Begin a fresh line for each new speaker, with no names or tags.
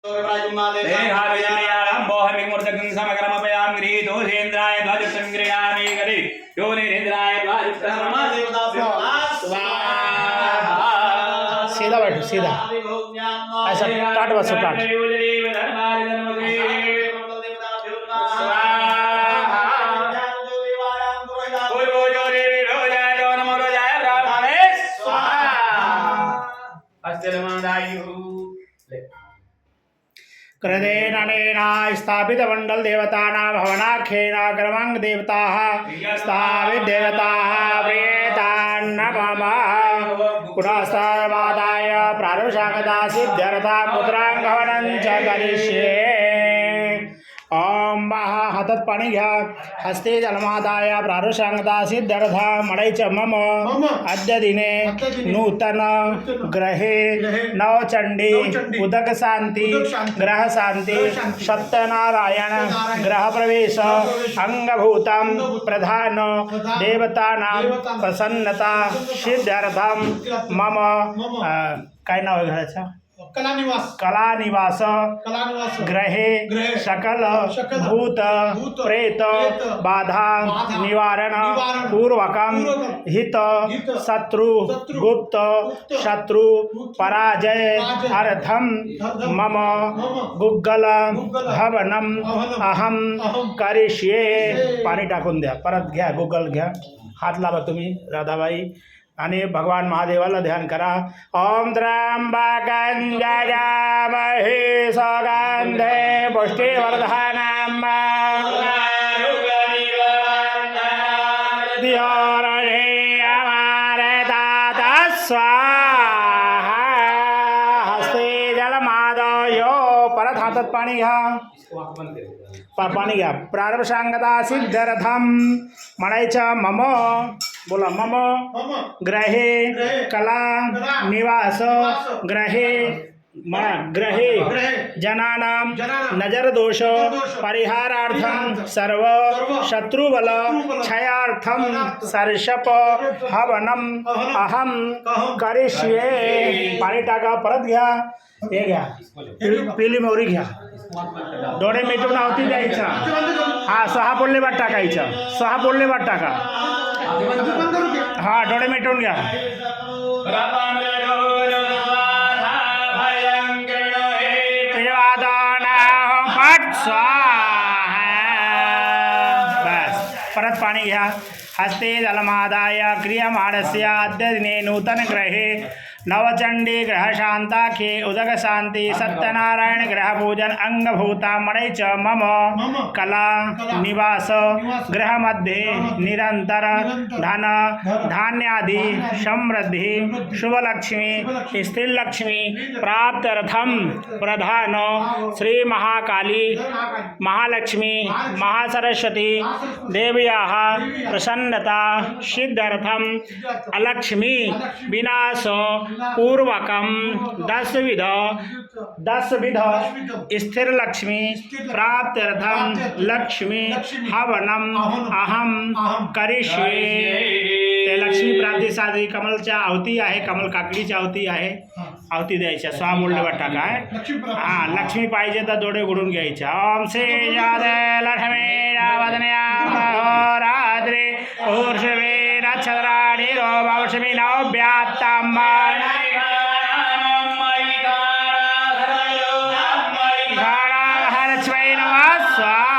सीधा बैठो सीधा ऐसा टाट बसो टाट कृतेन अनेना स्थापित मंडल देवतानां भवनाख्येन क्रमांग देवताः स्थापित देवताः प्रियेतान्नमः पुनस्तामादाय प्रारुषागता सिद्ध्यर्था पुत्रांगहवनं च करिष्ये। ओम हातात पाणी घ्या हस्ते जलमादाय प्रारुषांगता सिद्ध्यर्था मडैच मम अद्य दिने नूतन ग्रहे नवचंडी उदक शांति ग्रह शांति सत्यनारायण ग्रह प्रवेश अंगभूतम प्रधान देवतानां प्रसन्नता सिद्ध्यर्थम मम काय नाव आहे घराचं कला निवास ग्रहे सकल भूत प्रेत बाधा निवारण पूर्वकम हित शत्रु गुप्त शत्रु पराजय अर्थम मम गुग्गल हवनम अहम करिष्ये। पाणी टाकून द्या परत घ्या गुग्गल घ्या हात लावा तुम्ही राधाबाई आणि भगवान महादेवाला ध्यान करा। ओम त्र्यंबकं यजामहे सुगंधे पुष्टिवर्धनम् स्वाहा। हस्ते जलमादयो परत हातात पाणी घ्या पाणी घ्या प्रारंभशांगता सिद्ध्यर्थम म्हणायचं मम बोला मम ग्रहे कला निवास ग्रहे ग्रहे जनानां नजर दोष परिहारार्थं सर्व शत्रुबल क्षयार्थं सर्षप हवनम अहम करिष्ये। पाणी टाका परत घ्या हे घ्या पिली मोहरी घ्या डोळे मिटून आहुती द्यायचा हा 6 बोलले बाद टाकायचं 6 बोलले बाद टाका हा डोळे मिटून घ्या बस परत पाणी घ्या हस्ते जलमादाय क्रियमाणस्य अद्य दिने नूतन ग्रहे नवचंडी ग्रह शांताख्ये उदक शांति सत्यनारायण ग्रह पूजन अंगभूता मणैच मम कला निवास ग्रह मध्ये निरंतर धन धान्यादि समृद्धि शुभलक्ष्मी स्त्रीलक्ष्मी प्राप्त्यर्थम प्रधान श्री महाकाली महालक्ष्मी महासरस्वती देव्याः प्रसन्नता सिद्ध्यर्थम अलक्ष्मी विनाश पूर्वकम 10 विध स्थिर लक्ष्मी प्राप्त्यर्थम लक्ष्मी हवनम अहम करिष्ये। ते लक्ष्मी प्राप्तीसाठी कमलच्या आहुती आहे कमल काकडीची आहुती आहे आहुती द्यायच्या 6 बोलले वाटा काय हा लक्ष्मी पाहिजे तर डोळे उघडून घ्यायच्या। ओम श्री जादे लक्ष्मी वदन्या रात्रे ऊर्षवे नक्षत्राणि रोभवश्मी नव्यात्तम स्वाहा।